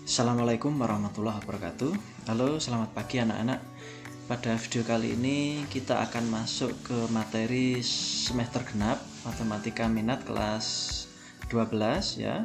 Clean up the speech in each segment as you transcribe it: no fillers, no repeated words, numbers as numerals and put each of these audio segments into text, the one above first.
Assalamualaikum warahmatullahi wabarakatuh. Halo, selamat pagi anak-anak. Pada video kali ini kita akan masuk ke materi semester genap Matematika Minat kelas 12 ya,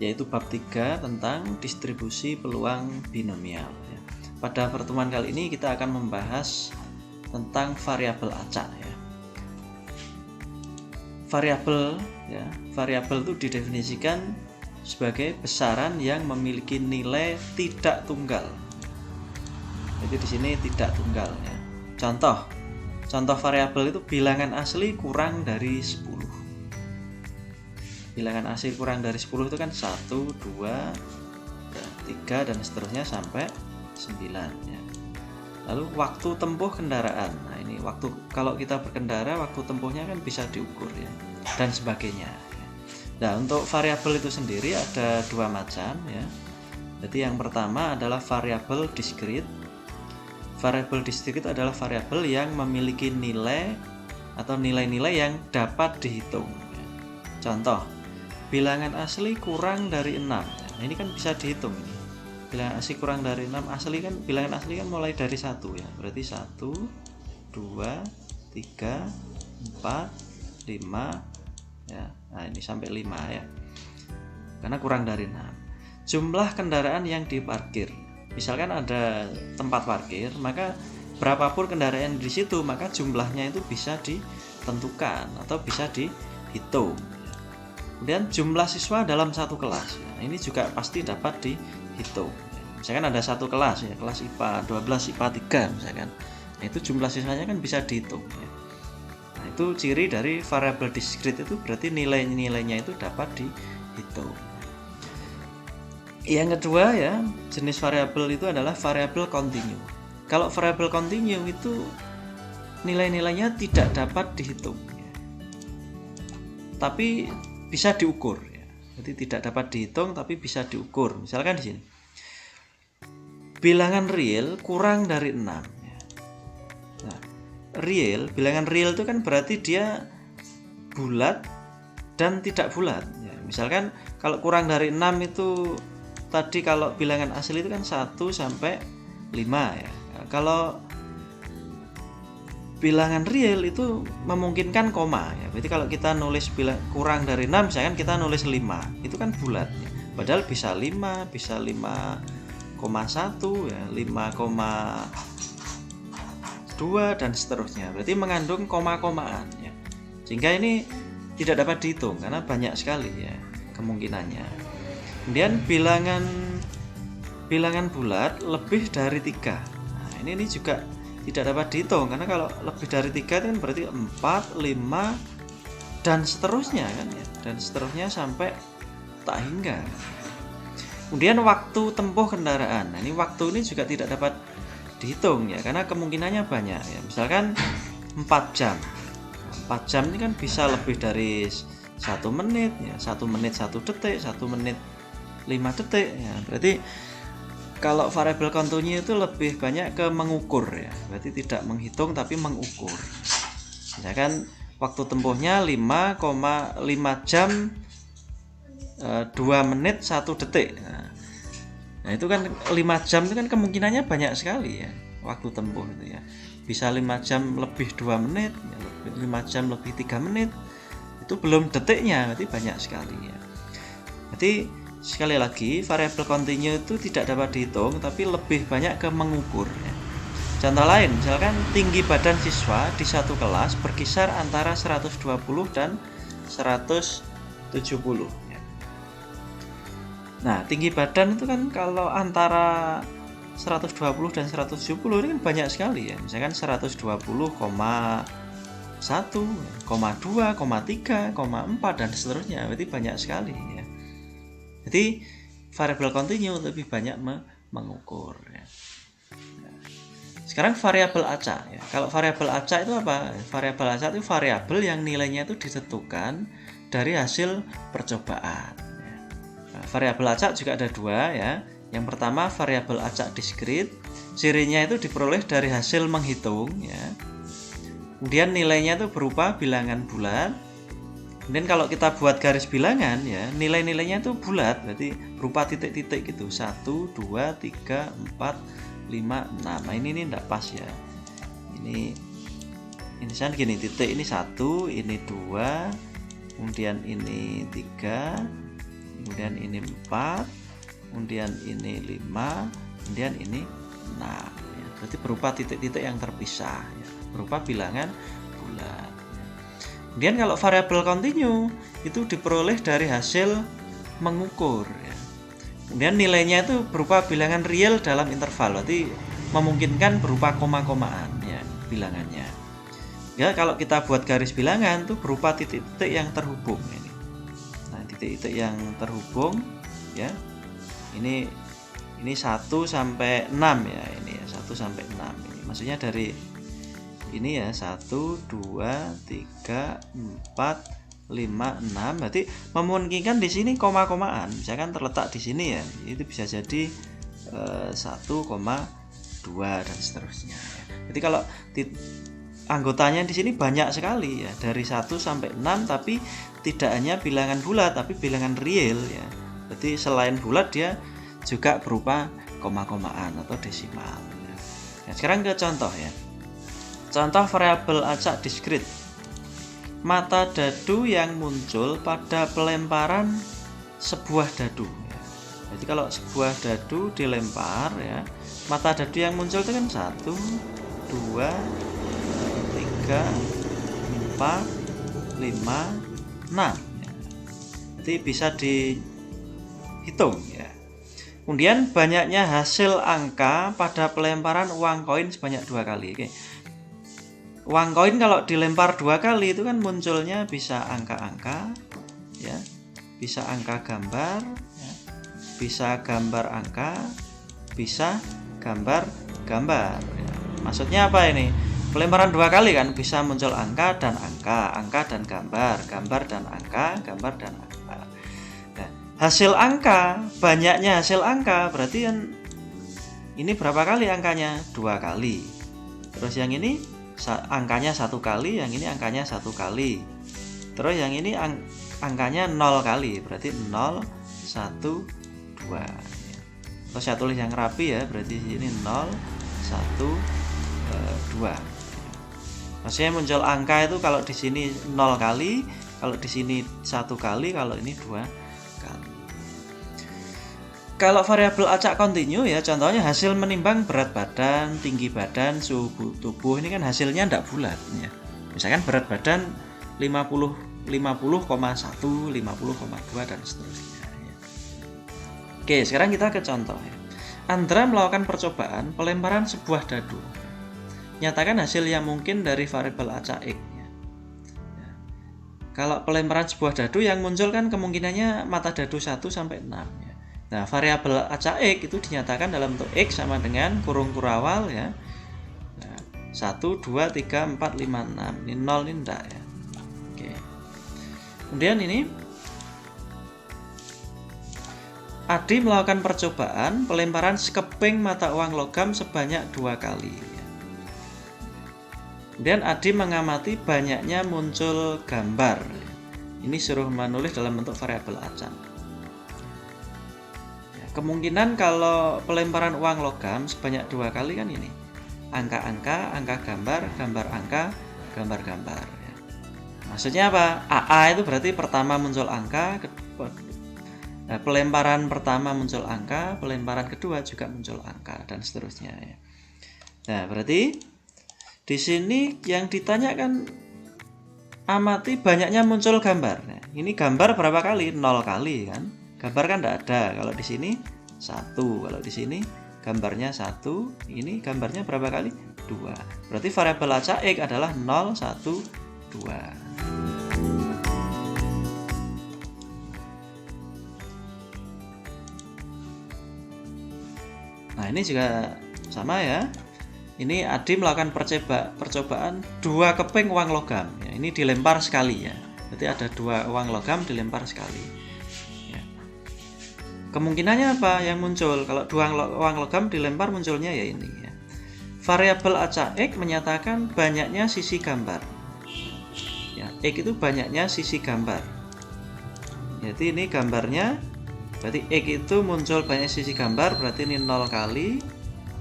yaitu bab 3 tentang distribusi peluang binomial ya. Pada pertemuan kali ini kita akan membahas tentang variabel acak ya. Variabel itu didefinisikan sebagai besaran yang memiliki nilai tidak tunggal. Jadi di sini tidak tunggal ya. Contoh variabel itu bilangan asli kurang dari 10. Bilangan asli kurang dari 10 itu kan 1, 2, 3 dan seterusnya sampai 9 ya. Lalu waktu tempuh kendaraan. Nah, ini kalau kita berkendara waktu tempuhnya kan bisa diukur ya, dan sebagainya. Nah, untuk variabel itu sendiri ada dua macam ya. Jadi yang pertama adalah variabel diskrit. Variabel diskrit adalah variabel yang memiliki nilai atau nilai-nilai yang dapat dihitung ya. Contoh, bilangan asli kurang dari 6. Nah, ini kan bisa dihitung ini. Bilangan asli kurang dari 6, bilangan asli kan mulai dari 1 ya. Berarti 1, 2, 3, 4, 5 ya. Nah, ini sampai 5 ya. Karena kurang dari 6. Jumlah kendaraan yang diparkir. Misalkan ada tempat parkir, maka berapapun kendaraan di situ, maka jumlahnya itu bisa ditentukan atau bisa dihitung. Kemudian jumlah siswa dalam satu kelas. Nah, ini juga pasti dapat dihitung. Misalkan ada satu kelas ya, kelas IPA 12, IPA 3 misalkan. Nah, itu jumlah siswanya kan bisa dihitung ya. Nah, itu ciri dari variabel diskrit, itu berarti nilai-nilainya itu dapat dihitung. Yang kedua ya, jenis variabel itu adalah variabel kontinu. Kalau variabel kontinu itu nilai-nilainya tidak dapat dihitung ya, tapi bisa diukur ya. Jadi tidak dapat dihitung tapi bisa diukur. Misalkan di sini, bilangan real kurang dari 6 ya. Nah, bilangan real itu kan berarti dia bulat dan tidak bulat ya. Misalkan kalau kurang dari 6 itu tadi, kalau bilangan asli itu kan 1 sampai 5 ya. Nah, kalau bilangan real itu memungkinkan koma ya. Berarti kalau kita nulis kurang dari 6, misalkan kita nulis 5, itu kan bulat ya. Padahal bisa 5, bisa 5,1 ya, 5,2 dan seterusnya. Berarti mengandung koma-komaan ya. Sehingga ini tidak dapat dihitung karena banyak sekali ya kemungkinannya. Kemudian bilangan bulat lebih dari 3. Nah, ini juga tidak dapat dihitung karena kalau lebih dari 3 itu kan berarti 4, 5 dan seterusnya kan ya. Dan seterusnya sampai tak hingga. Kemudian waktu tempuh kendaraan. Nah, ini waktu ini juga tidak dapat dihitung ya karena kemungkinannya banyak ya. Misalkan 4 jam. 4 jam ini kan bisa lebih dari 1 menit ya, 1 menit 1 detik, 1 menit 5 detik ya. Berarti kalau variabel kontinu itu lebih banyak ke mengukur ya. Berarti tidak menghitung tapi mengukur. Misalkan waktu tempuhnya 5,5 jam 2 menit 1 detik. Nah, itu kan 5 jam itu kan kemungkinannya banyak sekali ya waktu tempuh itu ya. Bisa 5 jam lebih 2 menit, ya, 5 jam lebih 3 menit. Itu belum detiknya, berarti banyak sekali ya. Berarti sekali lagi, variabel kontinu itu tidak dapat dihitung tapi lebih banyak ke mengukur ya. Contoh lain, misalkan tinggi badan siswa di satu kelas berkisar antara 120 dan 170 ya. Nah, tinggi badan itu kan kalau antara 120 dan 170 ini kan banyak sekali ya. Misalkan 120,1, 0,2, 0,3, 0,4 dan seterusnya. Berarti banyak sekali ya. Jadi variabel kontinu lebih banyak mengukur ya. Sekarang variabel acak ya. Kalau variabel acak itu apa? Variabel acak itu variabel yang nilainya itu ditentukan dari hasil percobaan ya. Nah, variabel acak juga ada dua ya. Yang pertama variabel acak diskrit. Cirinya itu diperoleh dari hasil menghitung ya. Kemudian nilainya itu berupa bilangan bulat. Kemudian kalau kita buat garis bilangan ya, nilai-nilainya itu bulat, berarti berupa titik-titik gitu. 1, 2, 3, 4, 5, 6. Nah, ini enggak pas ya. Ini kan gini, titik ini 1, ini 2, kemudian ini 3, kemudian ini 4, kemudian ini 5, kemudian ini 6 ya. Berarti berupa titik-titik yang terpisah ya, berupa bilangan bulat. Kemudian kalau variabel continue itu diperoleh dari hasil mengukur ya. Kemudian nilainya itu berupa bilangan real dalam interval, berarti memungkinkan berupa koma-komaan ya bilangannya. Ya, kalau kita buat garis bilangan itu berupa titik-titik yang terhubung ini. Nah, titik-titik yang terhubung ya. Ini 1 sampai 6 ya, ini ya 1 sampai 6 ini. Maksudnya dari ini ya 1, 2, 3, 4, 5, 6. Berarti memungkinkan di sini koma-komaan. Misalkan terletak di sini ya, itu bisa jadi 1,2 dan seterusnya. Jadi kalau anggotanya di sini banyak sekali ya, dari 1 sampai 6, tapi tidak hanya bilangan bulat tapi bilangan real ya. Berarti selain bulat dia juga berupa koma-komaan atau desimal ya. Nah, sekarang ke contoh ya. Contoh variabel acak diskrit. Mata dadu yang muncul pada pelemparan sebuah dadu ya. Jadi kalau sebuah dadu dilempar ya, mata dadu yang muncul itu kan 1, 2, 3, 4, 5, 6 ya. Jadi bisa dihitung ya. Kemudian banyaknya hasil angka pada pelemparan uang koin sebanyak 2 kali. Oke. Uang koin kalau dilempar 2 kali itu kan munculnya bisa angka-angka ya, bisa angka gambar ya, bisa gambar angka, bisa gambar-gambar ya. Maksudnya apa ini? Pelemparan 2 kali kan bisa muncul angka dan gambar, gambar dan angka, gambar dan angka. Nah, hasil angka, banyaknya hasil angka berarti kan ini berapa kali angkanya? 2 kali. Terus yang ini angkanya 1 kali, yang ini angkanya 1 kali. Terus yang ini angkanya 0 kali, berarti 0, 1, 2. Terus saya tulis yang rapi ya, berarti di sini 0, 1, 2. Maksudnya muncul angka itu kalau di sini 0 kali, kalau di sini 1 kali, kalau ini 2 kali. Kalau variabel acak continue ya, contohnya hasil menimbang berat badan, tinggi badan, suhu tubuh, ini kan hasilnya tidak bulat ya. Misalkan berat badan 50,1, 50,2 dan seterusnya ya. Oke, sekarang kita ke contoh ya. Andra melakukan percobaan pelemparan sebuah dadu. Nyatakan hasil yang mungkin dari variabel acak X ya. Kalau pelemparan sebuah dadu yang muncul kan kemungkinannya mata dadu 1 sampai 6 ya. Nah, variabel acak X itu dinyatakan dalam bentuk X sama dengan kurung kurawal ya. Nah, 1, 2, 3, 4, 5, 6. Ini 0 ini enggak ya. Oke. Kemudian ini Adi melakukan percobaan pelemparan sekeping mata uang logam sebanyak 2 kali. Kemudian Adi mengamati banyaknya muncul gambar. Ini suruh menulis dalam bentuk variabel acak. Kemungkinan kalau pelemparan uang logam sebanyak 2 kali kan ini angka-angka, angka gambar, gambar angka, gambar-gambar ya. Maksudnya apa? AA itu berarti pertama muncul angka, pelemparan pertama muncul angka, pelemparan kedua juga muncul angka dan seterusnya ya. Nah, berarti di sini yang ditanyakan amati banyaknya muncul gambar. Nah, ini gambar berapa kali? 0 kali kan. Gambar kan tidak ada. Kalau di sini 1, kalau di sini gambarnya 1, ini gambarnya berapa kali? 2. Berarti variabel acak X adalah 0, 1, 2. Nah, ini juga sama ya. Ini Adi melakukan percobaan 2 keping uang logam. Ya, ini dilempar sekali ya. Berarti ada 2 uang logam dilempar sekali. Kemungkinannya apa yang muncul? Kalau 2 uang logam dilempar munculnya ya ini ya. Variabel acak X menyatakan banyaknya sisi gambar. Ya, X itu banyaknya sisi gambar. Jadi ini gambarnya, berarti X itu muncul banyak sisi gambar, berarti ini 0 kali,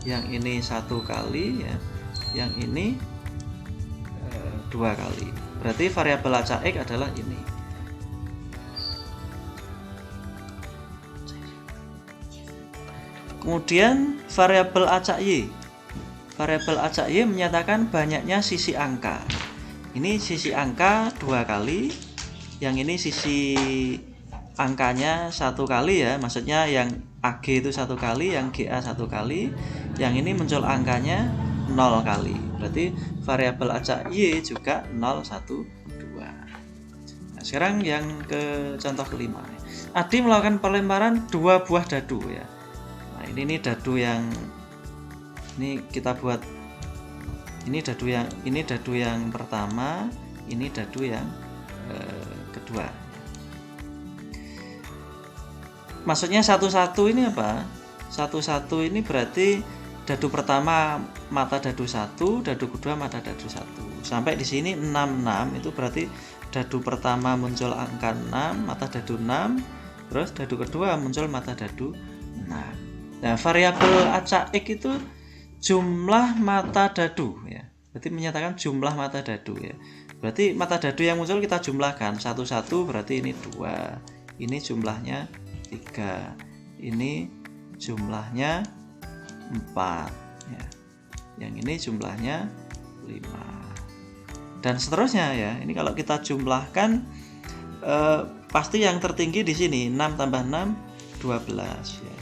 yang ini 1 kali ya, yang ini 2 kali. Berarti variabel acak X adalah ini. Kemudian variabel acak Y. Variabel acak Y menyatakan banyaknya sisi angka. Ini sisi angka 2 kali, yang ini sisi angkanya 1 kali ya, maksudnya yang AG itu 1 kali, yang GA 1 kali, yang ini muncul angkanya 0 kali. Berarti variabel acak Y juga 0, 1, 2. Nah, sekarang yang ke contoh kelima. Adi melakukan pelemparan 2 buah dadu ya. Nah, ini dadu yang ini kita buat, ini dadu yang pertama, ini dadu yang kedua. Maksudnya satu-satu ini apa? Satu-satu ini berarti dadu pertama mata dadu 1, dadu kedua mata dadu 1. Sampai di sini 66 itu berarti dadu pertama muncul angka 6, mata dadu 6, terus dadu kedua muncul mata dadu 6. Nah, variabel acak X itu jumlah mata dadu ya. Berarti menyatakan jumlah mata dadu ya. Berarti mata dadu yang muncul kita jumlahkan, satu-satu berarti ini 2. Ini jumlahnya 3. Ini jumlahnya 4 ya. Yang ini jumlahnya 5. Dan seterusnya ya. Ini kalau kita jumlahkan pasti yang tertinggi di sini 6 tambah 6 12 ya.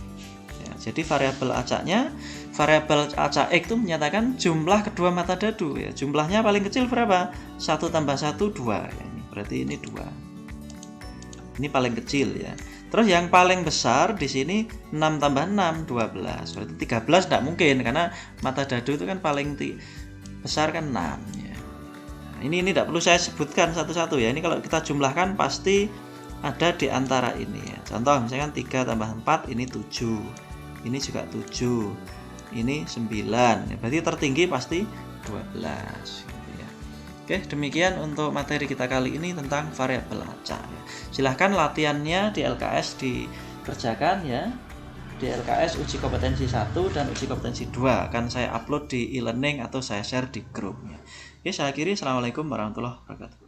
Jadi variabel acaknya, variabel acak X itu menyatakan jumlah kedua mata dadu ya. Jumlahnya paling kecil berapa? 1 tambah 1 2 ya. Berarti ini 2. Ini paling kecil ya. Terus yang paling besar di sini 6 tambah 6 12. Berarti 13 tidak mungkin karena mata dadu itu kan paling besar kan 6 ya. Nah, ini tidak perlu saya sebutkan satu-satu ya. Ini kalau kita jumlahkan pasti ada di antara ini ya. Contoh misalkan 3 tambah 4 ini 7. Ini juga 7, ini 9 ya, berarti tertinggi pasti 12 gitu ya. Oke, demikian untuk materi kita kali ini tentang variabel acak ya. Silahkan latihannya di LKS dikerjakan ya. Di LKS uji kompetensi 1 dan uji kompetensi 2 akan saya upload di e-learning atau saya share di grupnya. Oke, saya akhiri. Assalamualaikum warahmatullahi wabarakatuh.